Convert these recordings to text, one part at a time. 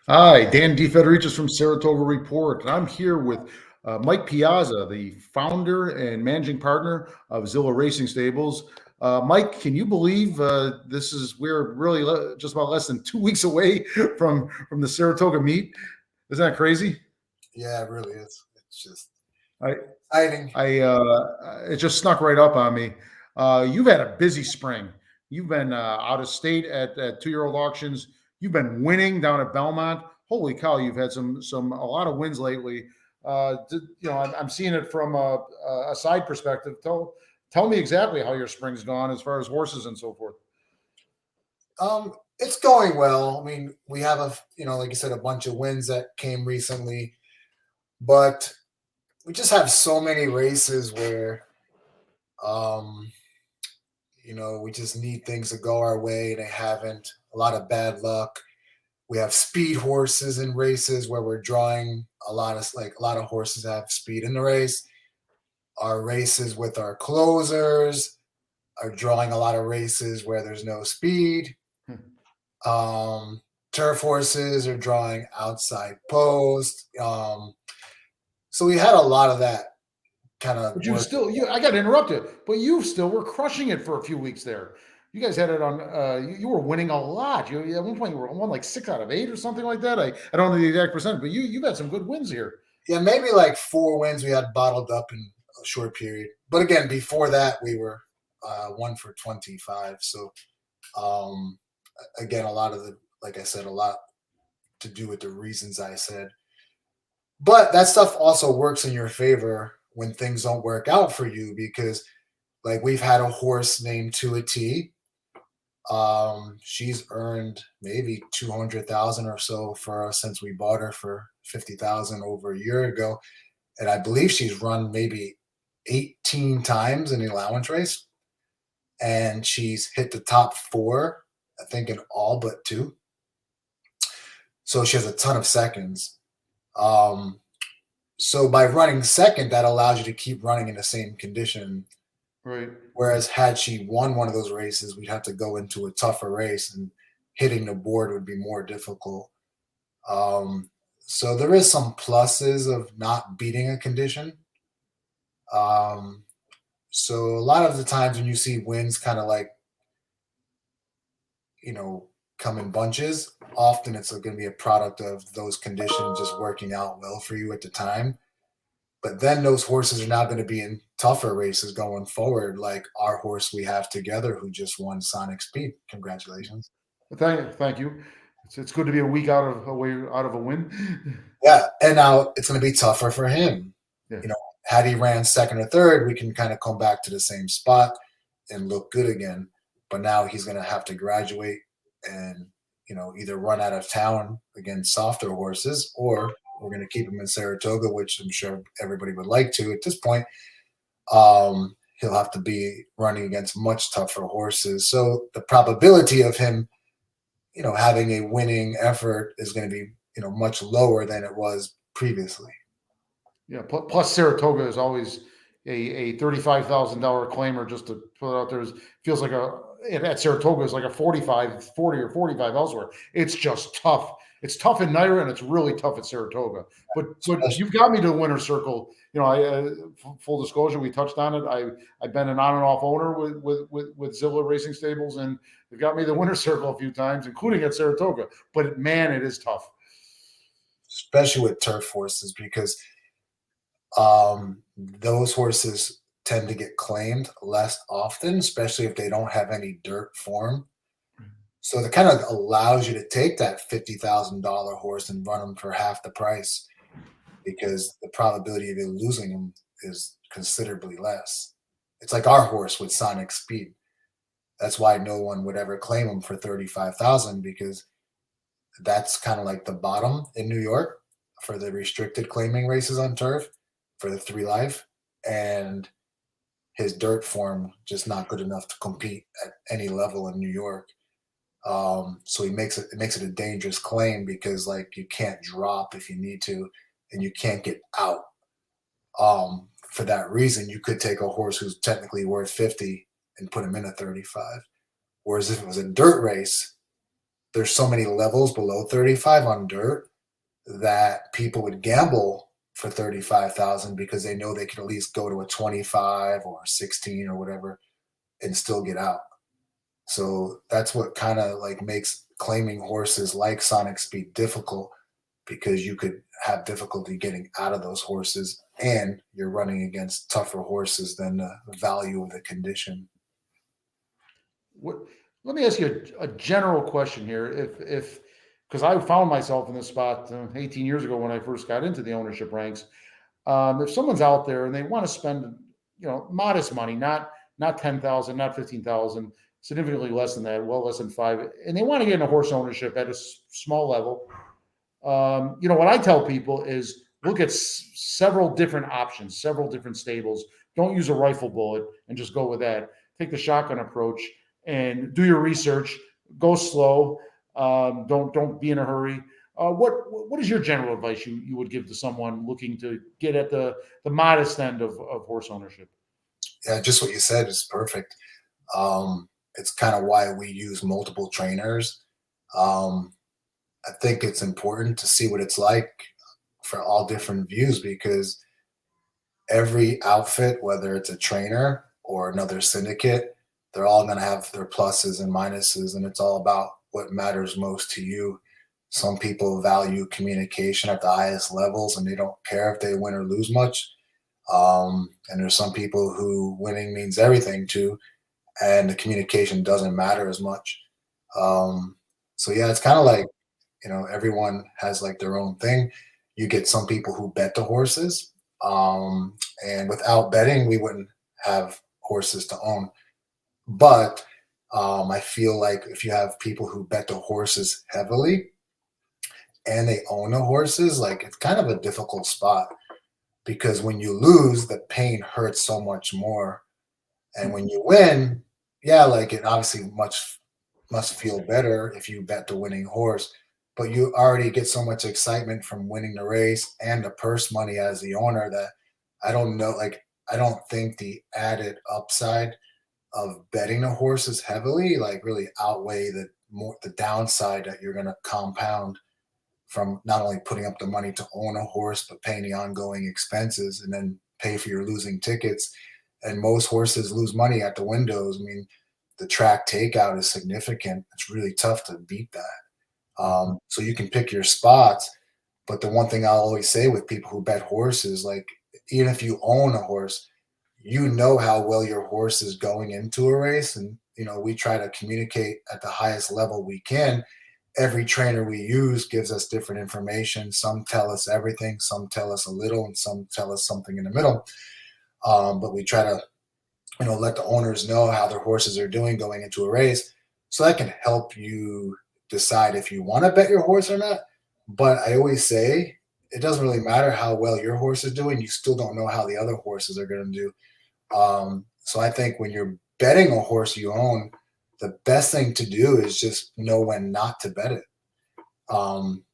Hi, Dan DeFedericis from Saratoga Report, and I'm here with Mike Piazza, the founder and managing partner of Zilla Racing Stables. Mike, can you believe we're really just about less than 2 weeks away from the Saratoga Meet? Isn't that crazy? Yeah, it really is. It's just I exciting. it just snuck right up on me. You've had a busy spring. You've been out of state at 2-year-old auctions. You've been winning down at Belmont. Holy cow, you've had some a lot of wins lately. I'm seeing it from a side perspective. Tell me exactly how your spring's gone as far as horses and so forth. It's going well. I mean, we have like you said, a bunch of wins that came recently, but we just have so many races where, um, we just need things to go our way. They haven't. A lot of bad luck. We have speed horses in races where we're drawing a lot of horses have speed in the race. Our races with our closers are drawing a lot of races where there's no speed. Um, Turf horses are drawing outside post. So we had a lot of that kind of But you work. still, I got to interrupt you, but you still were crushing it for a few weeks there. You guys had it on. You were winning a lot. You at one point you were won like 6 out of 8 or something like that. I don't know the exact percent, but you've had some good wins here. Yeah, maybe like 4 wins we had bottled up in a short period. But again, before that, we were 1 for 25. So um, again, a lot of like I said, a lot to do with the reasons I said. But that stuff also works in your favor when things don't work out for you because, like, we've had a horse named To a T. She's earned maybe 200,000 or so for us since we bought her for 50,000 over a year ago, and I believe she's run maybe 18 times in the allowance race, and she's hit the top four, I think, in all but two. So she has a ton of seconds. Um, so by running second, that allows you to keep running in the same condition. Right. Whereas had she won one of those races, we'd have to go into a tougher race and hitting the board would be more difficult. Um, so there is some pluses of not beating a condition. Um, so a lot of the times when you see wins kind of like, you know, come in bunches, often it's going to be a product of those conditions just working out well for you at the time. But then those horses are now going to be in tougher races going forward, like our horse we have together who just won Sonic Speed. Congratulations. Thank you. It's good to be a week out of a win. Yeah. And now it's going to be tougher for him. Yeah. You know, had he ran second or third, we can kind of come back to the same spot and look good again. But now he's going to have to graduate and, either run out of town against softer horses or we're going to keep him in Saratoga, which I'm sure everybody would like to at this point. He'll have to be running against much tougher horses. So the probability of him, having a winning effort is going to be, much lower than it was previously. Yeah. Plus, Saratoga is always a $35,000 claimer. Just to put it out there, feels like at Saratoga is like a 45, 40 or 45 elsewhere. It's just tough. It's tough in Naira and it's really tough at Saratoga. But you've got me to the winner's circle. Full disclosure, we touched on it. I've been an on and off owner with Zilla Racing Stables, and they've got me the winner's circle a few times, including at Saratoga. But man, it is tough. Especially with turf horses because those horses tend to get claimed less often, especially if they don't have any dirt form. So it kind of allows you to take that $50,000 horse and run them for half the price because the probability of you losing him is considerably less. It's like our horse with Sonic Speed. That's why no one would ever claim him for 35,000 because that's kind of like the bottom in New York for the restricted claiming races on turf for the 3 Life, and his dirt form just not good enough to compete at any level in New York. So it makes it a dangerous claim because like you can't drop if you need to, and you can't get out. For that reason, you could take a horse who's technically worth 50 and put him in a 35. Whereas if it was a dirt race, there's so many levels below 35 on dirt that people would gamble for 35,000 because they know they could at least go to a 25 or a 16 or whatever and still get out. So that's what kind of like makes claiming horses like Sonic Speed difficult, because you could have difficulty getting out of those horses and you're running against tougher horses than the value of the condition. What, let me ask you a general question here. If because I found myself in this spot 18 years ago when I first got into the ownership ranks. If someone's out there and they want to spend, modest money, not 10,000, not 15,000, significantly less than that, well less than five, and they want to get into horse ownership at a small level, what I tell people is look at several different options, several different stables. Don't use a rifle bullet and just go with that. Take the shotgun approach and do your research. Go slow. Don't be in a hurry. What is your general advice you would give to someone looking to get at the modest end of horse ownership? Yeah, just what you said is perfect. It's kind of why we use multiple trainers. Um, I think it's important to see what it's like for all different views, because every outfit, whether it's a trainer or another syndicate, they're all going to have their pluses and minuses, and it's all about what matters most to you. Some people value communication at the highest levels and they don't care if they win or lose much. And there's some people who winning means everything to, and the communication doesn't matter as much. Um, so yeah, it's kind of like, everyone has like their own thing. You get some people who bet the horses, and without betting, we wouldn't have horses to own. But I feel like if you have people who bet the horses heavily and they own the horses, like it's kind of a difficult spot, because when you lose, the pain hurts so much more. And when you win, yeah, like it obviously must feel better if you bet the winning horse, but you already get so much excitement from winning the race and the purse money as the owner that I don't know, like I don't think the added upside of betting the horses heavily like really outweigh the downside that you're going to compound from not only putting up the money to own a horse but paying the ongoing expenses and then pay for your losing tickets. And most horses lose money at the windows. I mean, the track takeout is significant. It's really tough to beat that. So you can pick your spots, but the one thing I'll always say with people who bet horses, like even if you own a horse, you know how well your horse is going into a race. And, we try to communicate at the highest level we can. Every trainer we use gives us different information. Some tell us everything, some tell us a little, and some tell us something in the middle. But we try to, let the owners know how their horses are doing going into a race, so that can help you decide if you want to bet your horse or not. But I always say it doesn't really matter how well your horse is doing. You still don't know how the other horses are going to do. So I think when you're betting a horse you own, the best thing to do is just know when not to bet it.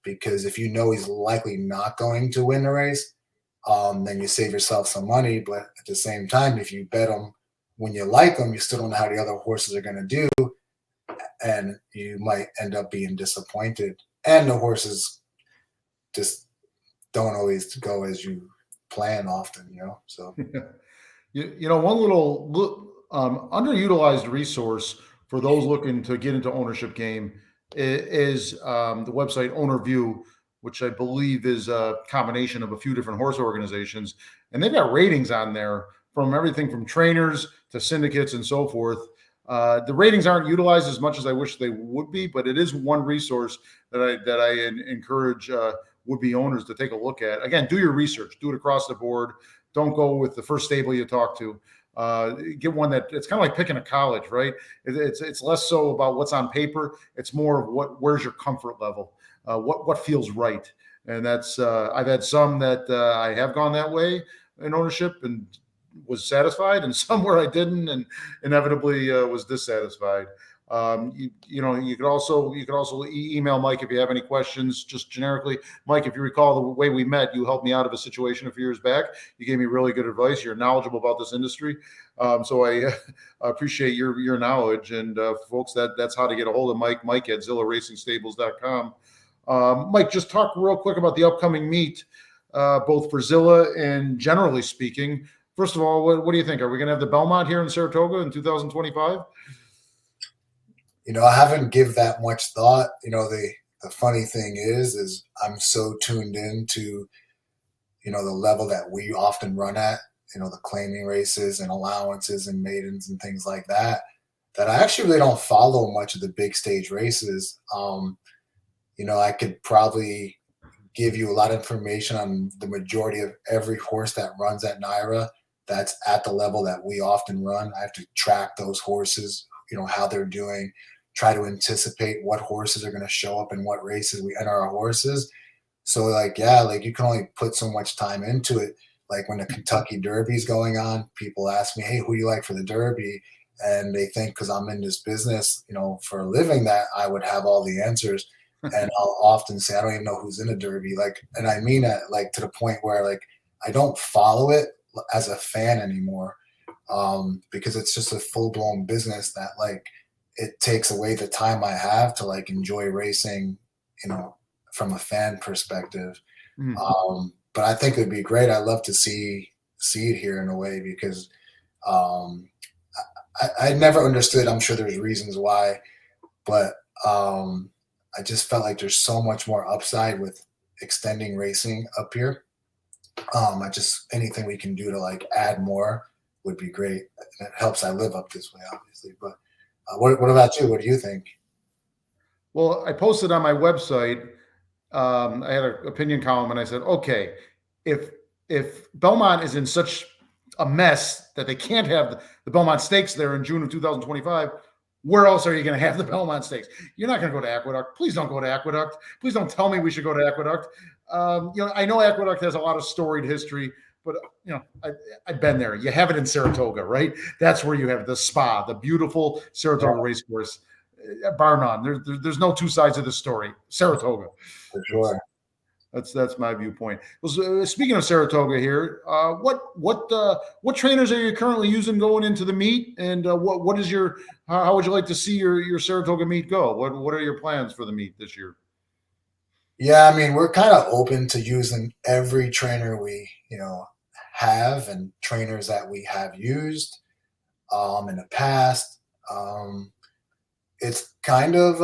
Because if you know he's likely not going to win the race, then you save yourself some money. But at the same time, if you bet him when you like him, you still don't know how the other horses are going to do, and you might end up being disappointed. And the horses just don't always go as you plan often. So One little underutilized resource for those looking to get into ownership game is the website OwnerView, which I believe is a combination of a few different horse organizations, and they've got ratings on there from everything from trainers to syndicates and so forth. The ratings aren't utilized as much as I wish they would be, but it is one resource that I encourage would-be owners to take a look at. Again, do your research, do it across the board. Don't go with the first stable you talk to. Get one that it's kind of like picking a college, right? It's less so about what's on paper. It's more of where's your comfort level, what feels right. And that's I've had some that I have gone that way in ownership and was satisfied, and some where I didn't, and inevitably was dissatisfied. You could also email Mike if you have any questions, just generically. Mike, if you recall the way we met, you helped me out of a situation a few years back. You gave me really good advice. You're knowledgeable about this industry, so I appreciate your knowledge. And folks, that's how to get a hold of Mike. Mike at ZillaRacingStables.com. Mike, just talk real quick about the upcoming meet, both for Zilla and generally speaking. First of all, what do you think? Are we going to have the Belmont here in Saratoga in 2025? I haven't give that much thought. The funny thing is I'm so tuned into, the level that we often run at, the claiming races and allowances and maidens and things like that, that I actually really don't follow much of the big stage races. I could probably give you a lot of information on the majority of every horse that runs at NYRA that's at the level that we often run. I have to track those horses, how they're doing, try to anticipate what horses are going to show up in what races we enter our horses. So you can only put so much time into it. Like when the Kentucky Derby is going on, people ask me, hey, who do you like for the Derby? And they think because I'm in this business, for a living, that I would have all the answers. And I'll often say, I don't even know who's in a Derby. And I mean that to the point where I don't follow it as a fan anymore, because it's just a full blown business that it takes away the time I have to enjoy racing, from a fan perspective. But I think it'd be great. I'd love to see it here in a way, because I never understood. I'm sure there's reasons why, but I just felt like there's so much more upside with extending racing up here. Anything we can do to add more would be great. And it helps I live up this way, obviously. But what about you? What do you think? Well, I posted on my website. I had an opinion column, and I said, okay, if Belmont is in such a mess that they can't have the Belmont Stakes there in June of 2025, where else are you going to have the Belmont Stakes? You're not going to go to Aqueduct. Please don't go to Aqueduct. Please don't tell me we should go to Aqueduct. I know Aqueduct has a lot of storied history, but I've been there. You have it in Saratoga, right? That's where you have the spa, the beautiful Saratoga racecourse. Bar none. There's no two sides of the story. Saratoga, for sure. That's my viewpoint. Well, speaking of Saratoga here, what trainers are you currently using going into the meet, and what is how would you like to see your Saratoga meet go? What are your plans for the meet this year? Yeah, I mean, we're kind of open to using every trainer we have, and trainers that we have used in the past. It's kind of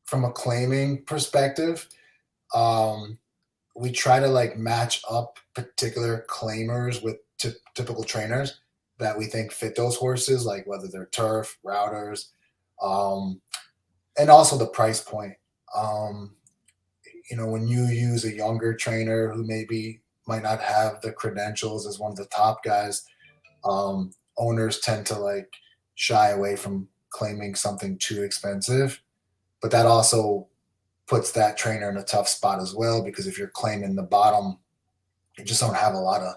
from a claiming perspective, we try to match up particular claimers with typical trainers that we think fit those horses, whether they're turf, routers, and also the price point. When you use a younger trainer who maybe might not have the credentials as one of the top guys, owners tend to shy away from claiming something too expensive. But that also puts that trainer in a tough spot as well, because if you're claiming the bottom, you just don't have a lot of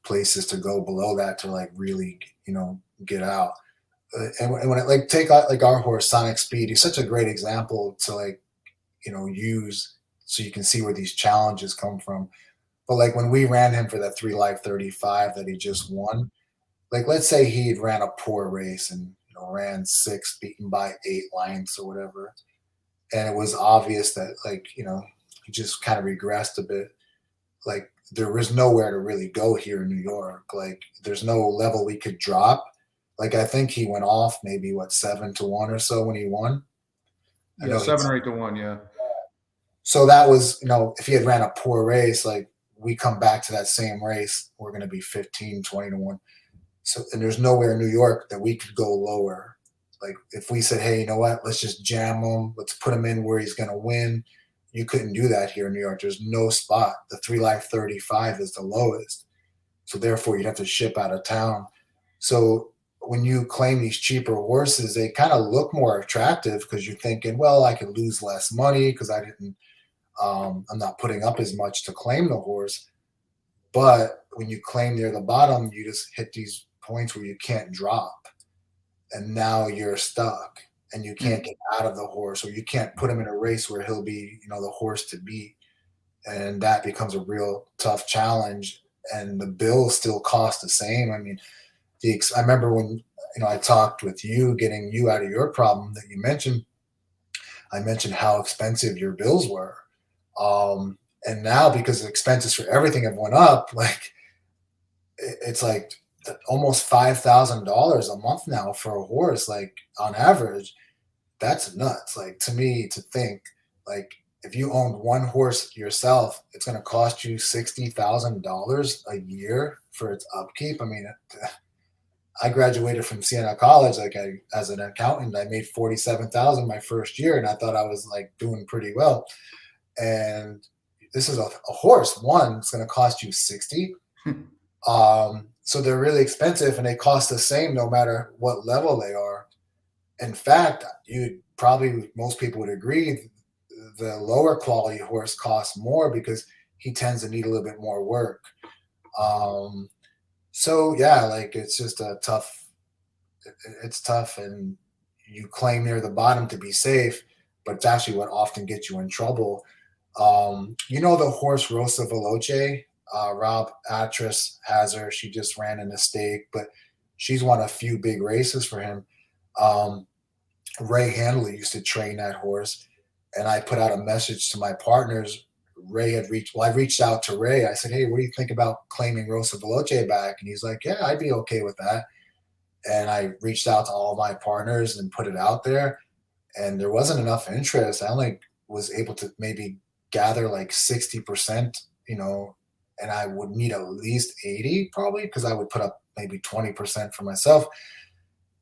places to go below that to really get out. And when it take our horse Sonic Speed, he's such a great example to use, so you can see where these challenges come from. But when we ran him for that 3 Life 35 that he just won, let's say he ran a poor race and ran 6, beaten by 8 lengths or whatever, and it was obvious that he just kind of regressed a bit. There was nowhere to really go here in New York. There's no level we could drop. I think he went off maybe 7-1 or so when he won. Yeah, 7 or 8-1, yeah. So that was, if he had ran a poor race, we come back to that same race, we're going to be 15-20-1. So, and there's nowhere in New York that we could go lower. If we said, hey, you know what, let's just jam him, let's put him in where he's going to win. You couldn't do that here in New York. There's no spot. The 3 Life 35 is the lowest. So therefore you'd have to ship out of town. So when you claim these cheaper horses, they kind of look more attractive because you're thinking, well, I could lose less money because I'm not putting up as much to claim the horse. But when you claim near the bottom, you just hit these points where you can't drop. and now you're stuck and you can't Mm. get out of the horse, or you can't put him in a race where he'll be, the horse to beat. And that becomes a real tough challenge. And the bills still cost the same. I mean, I remember when I talked with you, getting you out of your problem that you mentioned. I mentioned how expensive your bills were, and now because the expenses for everything have went up, like it's like almost $5,000 a month now for a horse. Like on average, that's nuts. Like to me, to think like if you owned one horse yourself, it's going to cost you $60,000 a year for its upkeep. I mean, I graduated from Siena College. Like as an accountant, I made 47,000 my first year, and I thought I was like doing pretty well. And this is a horse. One, it's going to cost you 60. So they're really expensive, and they cost the same no matter what level they are. In fact, you probably most people would agree the lower quality horse costs more because he tends to need a little bit more work. Um, so yeah, like it's just a tough. It's tough, and you claim near the bottom to be safe, but it's actually what often gets you in trouble. The horse Rosa Veloce, Rob Atras has her. She just ran in the stake, but she's won a few big races for him. Um, Ray Handley used to train that horse, and I put out a message to my partners. I reached out to Ray. I said, "Hey, what do you think about claiming Rosa Veloce back?" And he's like, "Yeah, I'd be okay with that." And I reached out to all my partners and put it out there, and there wasn't enough interest. I only was able to maybe gather like 60%, and I would need at least 80 probably because I would put up maybe 20% for myself.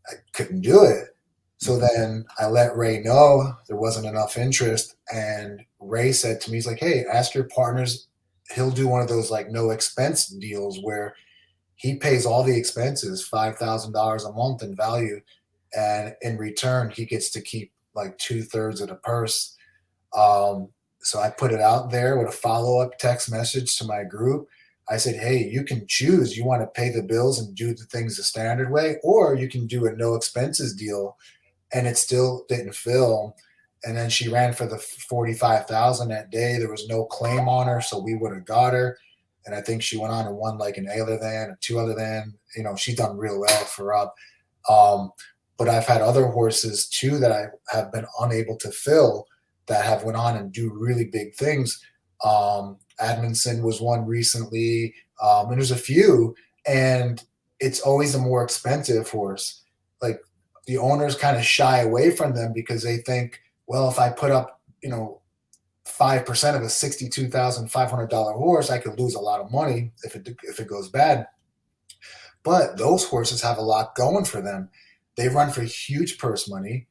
I couldn't do it. So then I let Ray know there wasn't enough interest. And Ray said to me, he's like, "Hey, ask your partners. He'll do one of those like no expense deals where he pays all the expenses, $5,000 a month in value. And in return, he gets to keep like 2/3 of the purse." So I put it out there with a follow-up text message to my group. I said, "Hey, you can choose. You want to pay the bills and do the things the standard way, or you can do a no expenses deal." And it still didn't fill. And then she ran for the 45,000 that day. There was no claim on her, so we would have got her. And I think she went on and won like an A other than, a two other than. She's done real well for Rob. But I've had other horses too that I have been unable to fill that have went on and do really big things. Admonson was one recently, and there's a few, and it's always a more expensive horse. Like the owners kind of shy away from them because they think, well, if I put up, 5% of a $62,500 horse, I could lose a lot of money if it goes bad. But those horses have a lot going for them. They run for huge purse money.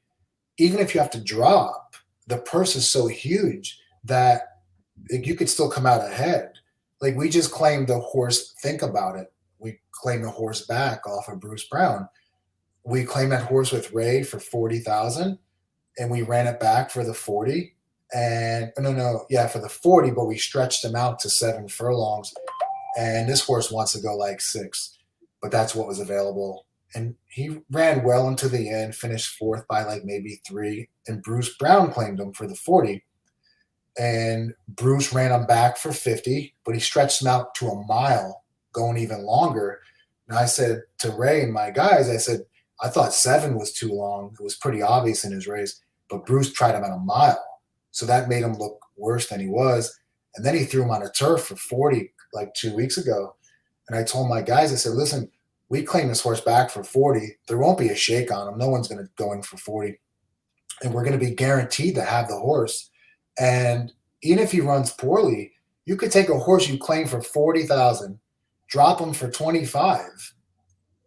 Even if you have to drop, the purse is so huge that you could still come out ahead. Like we just claimed the horse. Think about it. We claimed the horse back off of Bruce Brown. We claimed that horse with Ray for 40,000, and we ran it back for the 40. And no, yeah, for the 40, but we stretched him out to 7 furlongs. And this horse wants to go like 6, but that's what was available. And he ran well into the end, finished 4th by like maybe 3. And Bruce Brown claimed him for the 40. And Bruce ran him back for 50, but he stretched him out to a mile, going even longer. And I said to Ray and my guys, I said, I thought 7 was too long. It was pretty obvious in his race, but Bruce tried him at a mile. So that made him look worse than he was. And then he threw him on a turf for 40 like 2 weeks ago. And I told my guys, I said, listen, we claim this horse back for 40. There won't be a shake on him. No one's going to go in for 40. And we're going to be guaranteed to have the horse. And even if he runs poorly, you could take a horse you claim for 40,000, drop him for 25,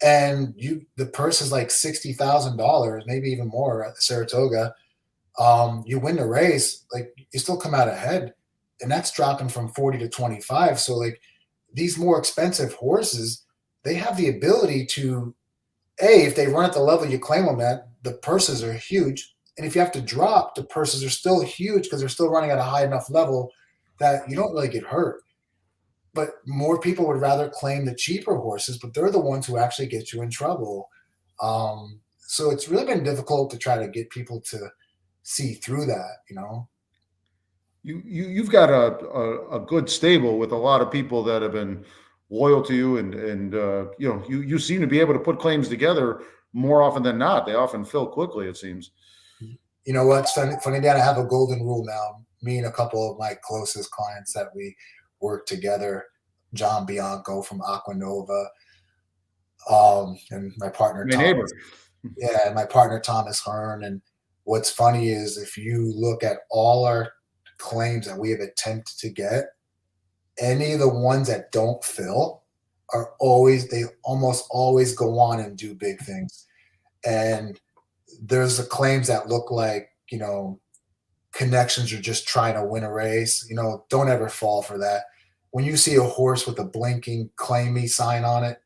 and the purse is like $60,000, maybe even more at the Saratoga. You win the race, like you still come out ahead, and that's dropping from 40 to 25. So like these more expensive horses, they have the ability to, if they run at the level you claim them at, the purses are huge. And if you have to drop, the purses are still huge because they're still running at a high enough level that you don't really get hurt. But more people would rather claim the cheaper horses, but they're the ones who actually get you in trouble. So it's really been difficult to try to get people to see through that, you know? You've got a good stable with a lot of people that have been loyal to you, and you seem to be able to put claims together more often than not. They often fill quickly, it seems. You know what's funny, Dan? I have a golden rule now. Me and a couple of my closest clients that we work together, John Bianco from Aquanova, and my partner My neighbor. Thomas. Yeah, and my partner Thomas Hearn. And what's funny is if you look at all our claims that we have attempted to get, any of the ones that don't fill are always they almost always go on and do big things. And there's the claims that look like, connections are just trying to win a race. Don't ever fall for that. When you see a horse with a blinking claim me sign on it,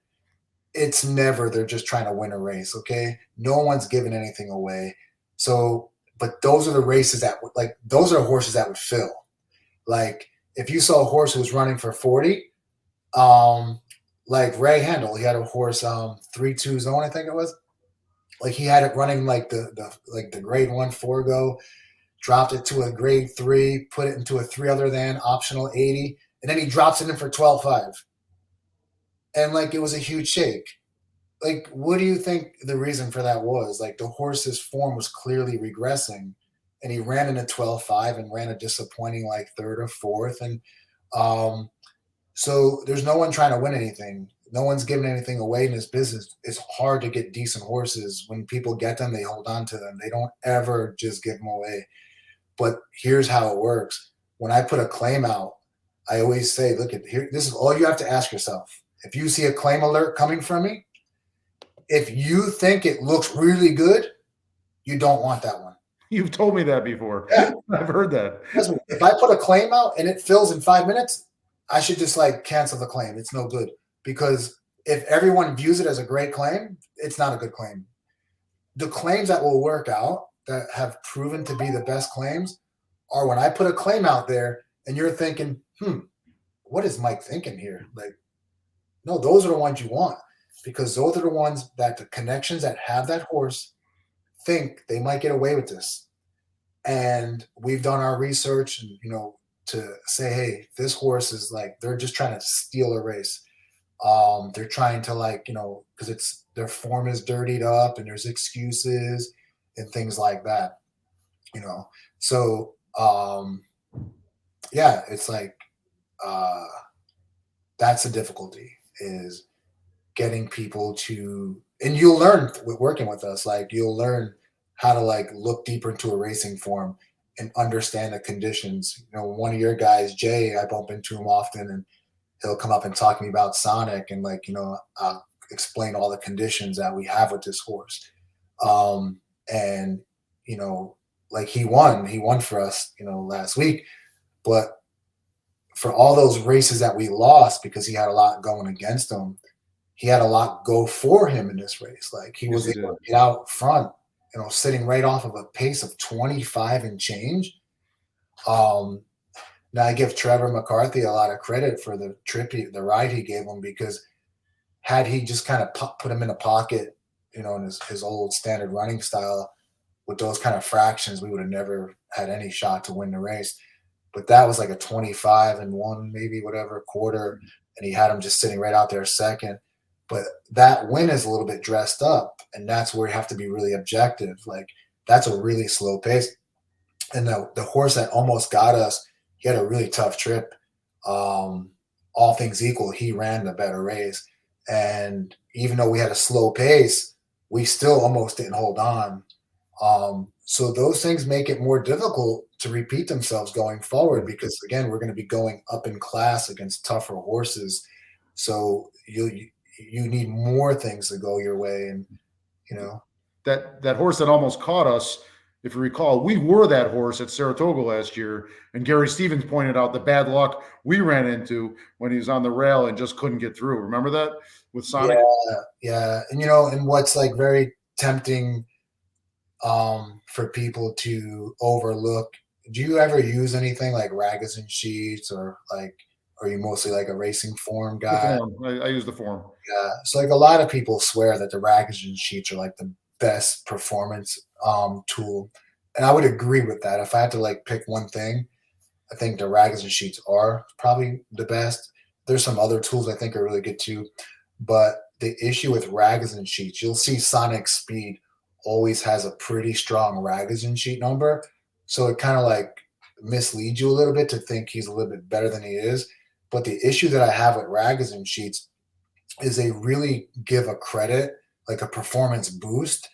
it's never they're just trying to win a race. Okay, no one's giving anything away. So, but those are the races that like those are horses that would fill. Like if you saw a horse who was running for 40, um, like Ray Handel, he had a horse 3-2 zone, I think it was. Like he had it running like the grade 1 forego, dropped it to a grade 3, put it into a 3 other than optional 80, and then he drops it in for 12.5. And like it was a huge shake. Like, what do you think the reason for that was? Like the horse's form was clearly regressing, and he ran in a 12.5 and ran a disappointing like third or fourth. And um, so there's no one trying to win anything. No one's giving anything away in this business. It's hard to get decent horses. When people get them, they hold on to them. They don't ever just give them away. But here's how it works. When I put a claim out, I always say, look at here, this is all you have to ask yourself. If you see a claim alert coming from me, if you think it looks really good, you don't want that one. You've told me that before. Yeah. I've heard that. If I put a claim out and it fills in 5 minutes, I should just like cancel the claim. It's no good. Because if everyone views it as a great claim, it's not a good claim. The claims that will work out, that have proven to be the best claims, are when I put a claim out there and you're thinking, what is Mike thinking here? Like, no, those are the ones you want, because those are the ones that the connections that have that horse think they might get away with this. And we've done our research and, to say, hey, this horse is like, they're just trying to steal a race. They're trying to because it's their form is dirtied up and there's excuses and things like that, So, yeah, it's like, that's the difficulty, is getting people to, and you'll learn with working with us, like you'll learn how to like look deeper into a racing form and understand the conditions. One of your guys, Jay, I bump into him often, and he'll come up and talk to me about Sonic, and I'll explain all the conditions that we have with this horse. And like he won for us, last week, but for all those races that we lost because he had a lot going against him, he had a lot go for him in this race. Like he was able to get out front, sitting right off of a pace of 25 and change. Now I give Trevor McCarthy a lot of credit for the the ride he gave him, because had he just kind of put him in a pocket, in his old standard running style with those kind of fractions, we would have never had any shot to win the race. But that was like a 25 and 1, maybe whatever quarter, and he had him just sitting right out there second. But that win is a little bit dressed up, and that's where you have to be really objective. Like that's a really slow pace. And the horse that almost got us, he had a really tough trip. All things equal, he ran the better race. And even though we had a slow pace, we still almost didn't hold on. So those things make it more difficult to repeat themselves going forward, because again, we're going to be going up in class against tougher horses. So you need more things to go your way. And, that horse that almost caught us, if you recall, we were that horse at Saratoga last year, and Gary Stevens pointed out the bad luck we ran into when he was on the rail and just couldn't get through. Remember that with Sonic? Yeah. And, and what's like very tempting for people to overlook, do you ever use anything like Ragozin sheets, or like, are you mostly like a racing form guy? The form. I use the form. Yeah. So like a lot of people swear that the Ragozin sheets are like the best performance tool. And I would agree with that. If I had to like pick one thing, I think the rags and sheets are probably the best. There's some other tools I think are really good too. But the issue with rags and sheets, you'll see Sonic Speed always has a pretty strong rags and sheet number. So it kind of like misleads you a little bit to think he's a little bit better than he is. But the issue that I have with rags and sheets is they really give a credit, like a performance boost,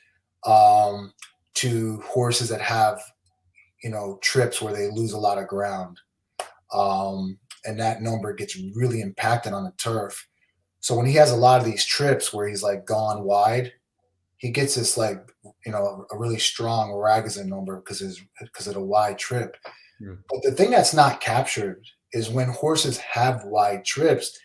um, to horses that have, trips where they lose a lot of ground. And that number gets really impacted on the turf. So when he has a lot of these trips where he's like gone wide, he gets this like, a really strong Ragozin number because of the wide trip. Yeah. But the thing that's not captured is when horses have wide trips,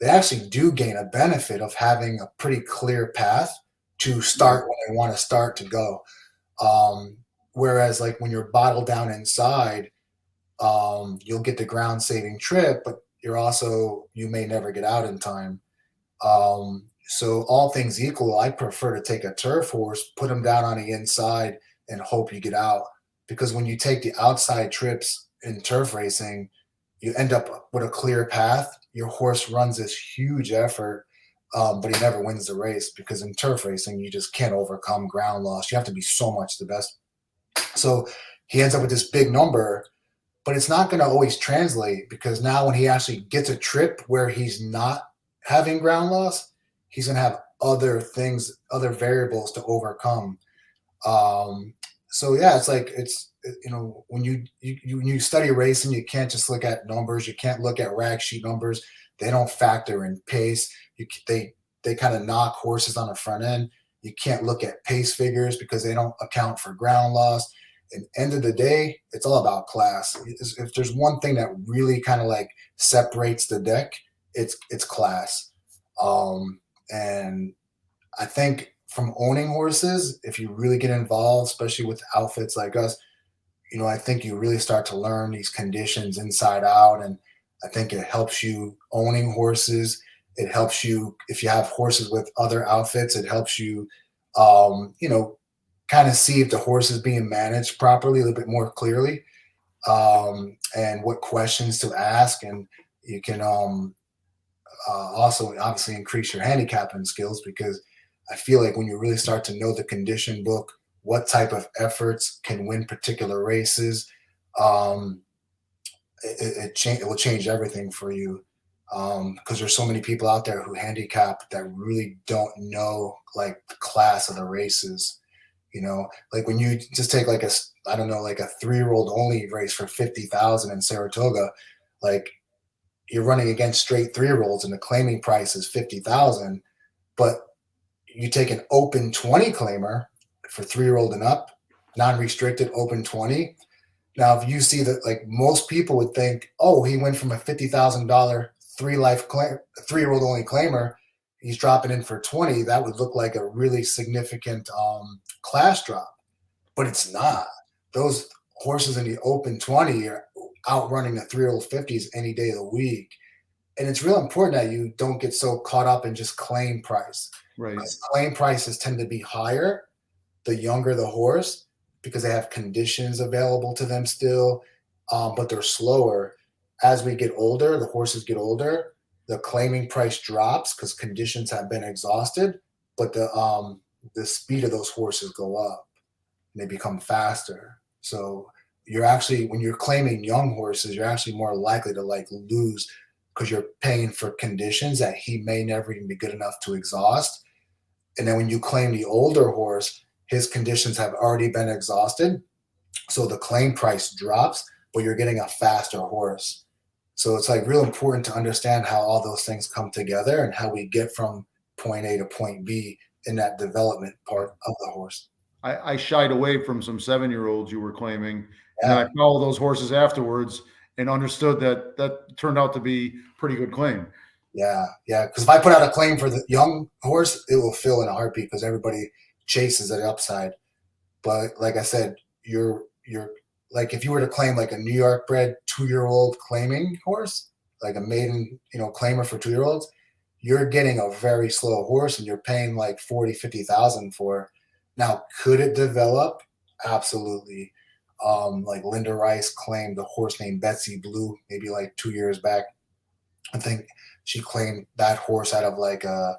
they actually do gain a benefit of having a pretty clear path to start when they want to start to go. Whereas like when you're bottled down inside, you'll get the ground saving trip, but you may never get out in time. So all things equal, I prefer to take a turf horse, put him down on the inside, and hope you get out. Because when you take the outside trips in turf racing, you end up with a clear path. Your horse runs this huge effort, but he never wins the race because in turf racing, you just can't overcome ground loss. You have to be so much the best. So he ends up with this big number, but it's not going to always translate because now when he actually gets a trip where he's not having ground loss, he's going to have other things, other variables to overcome. So yeah, it's like when you study racing, you can't just look at numbers. You can't look at rag sheet numbers. They don't factor in pace. They kind of knock horses on the front end. You can't look at pace figures because they don't account for ground loss. And end of the day, it's all about class. If there's one thing that really kind of like separates the deck, it's class. And I think from owning horses, if you really get involved, especially with outfits like us, I think you really start to learn these conditions inside out. And I think it helps you owning horses. It helps you, if you have horses with other outfits, it helps you, kind of see if the horse is being managed properly a little bit more clearly, and what questions to ask. And you can also obviously increase your handicapping skills because I feel like when you really start to know the condition book, what type of efforts can win particular races, it will change everything for you. Because there's so many people out there who handicap that really don't know like the class of the races. Like when you just take like I don't know, like a 3-year-old only race for 50,000 in Saratoga, like you're running against straight 3-year-olds and the claiming price is 50,000, but you take an open 20 claimer for 3-year-old and up, non-restricted open 20. Now, if you see that, like most people would think, oh, he went from a $50,000 3-year-old only claimer, he's dropping in for 20. That would look like a really significant class drop, but it's not. Those horses in the open 20 are outrunning the 3-year-old 50s any day of the week. And it's real important that you don't get so caught up in just claim price. Right. Because claim prices tend to be higher the younger the horse because they have conditions available to them still, but they're slower. As we get older, the horses get older, the claiming price drops because conditions have been exhausted, but the speed of those horses go up and they become faster. So you're actually, when you're claiming young horses, you're actually more likely to like lose because you're paying for conditions that he may never even be good enough to exhaust. And then when you claim the older horse, his conditions have already been exhausted. So the claim price drops, but you're getting a faster horse. So it's like real important to understand how all those things come together and how we get from point A to point B in that development part of the horse. I shied away from some 7-year-olds you were claiming, and then Yeah. I followed those horses afterwards and understood that turned out to be pretty good claim. Yeah. Because if I put out a claim for the young horse, it will fill in a heartbeat because everybody chases the upside. But like I said, you're like if you were to claim like a New York bred 2-year-old claiming horse, like a maiden, claimer for 2-year-olds, you're getting a very slow horse and you're paying like 40, 50,000 for. Now, could it develop? Absolutely. Like Linda Rice claimed a horse named Betsy Blue maybe like 2 years back. I think she claimed that horse out of like a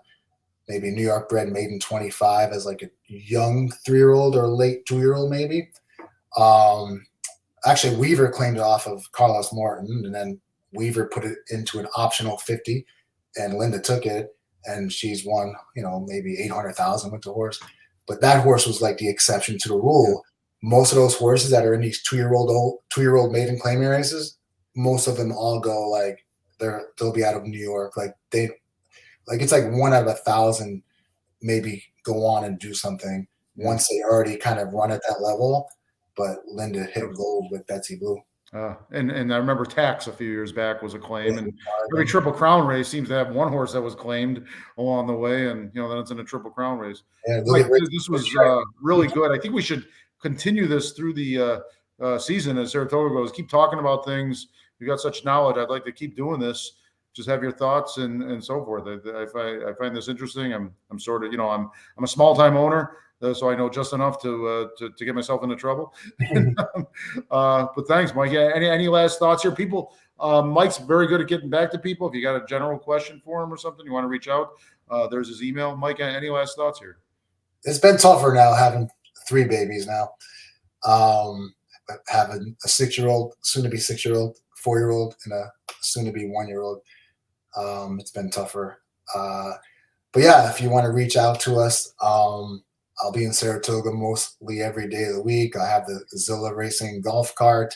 maybe New York bred maiden 25 as like a young 3-year-old or late 2-year-old maybe. Um, Actually, Weaver claimed it off of Carlos Morton, and then Weaver put it into an optional 50, and Linda took it, and she's won, maybe 800,000 with the horse. But that horse was like the exception to the rule. Most of those horses that are in these 2-year-old maiden claiming races, most of them all go like they'll be out of New York. It's like 1 out of 1,000 maybe go on and do something once they already kind of run at that level. But Linda hit gold with Betsy Blue. And I remember Tax a few years back was a claim, and every Triple Crown race seems to have one horse that was claimed along the way, and then it's in a Triple Crown race. Yeah, Mike, this was really good. I think we should continue this through the season as Saratoga goes. Keep talking about things. You got such knowledge. I'd like to keep doing this. Just have your thoughts and so forth. I find this interesting. I'm sort of I'm a small time owner. So I know just enough to get myself into trouble. But thanks, Mike. Yeah, any last thoughts here? People, Mike's very good at getting back to people. If you got a general question for him or something, you want to reach out, there's his email. Mike, any last thoughts here? It's been tougher now having 3 babies now. Having a 6-year-old, soon to be 6-year-old, 4-year-old, and a soon to be 1-year-old. It's been tougher. But yeah, if you want to reach out to us, I'll be in Saratoga mostly every day of the week. I have the Zilla Racing golf cart.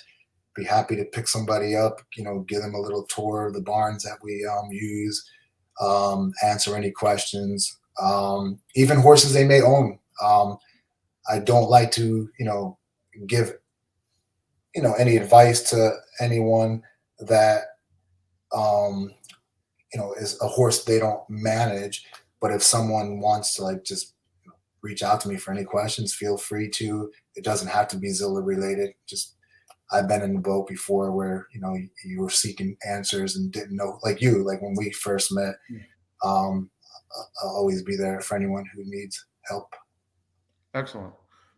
Be happy to pick somebody up, give them a little tour of the barns that we use, answer any questions, even horses they may own. I don't like to, give, any advice to anyone that, is a horse they don't manage. But if someone wants to just reach out to me for any questions, feel free to. It doesn't have to be Zilla related. Just I've been in the boat before where you were seeking answers and didn't know, like when we first met. I'll always be there for anyone who needs help. Excellent.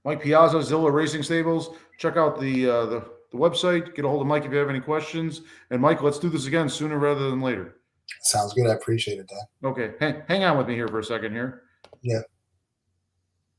Mike Piazza, Zilla Racing Stables. Check out the website. Get a hold of Mike if you have any questions. And Mike, let's do this again sooner rather than later. Sounds good. I appreciate it, Dan. Okay. Hang on with me here for a second here. Yeah.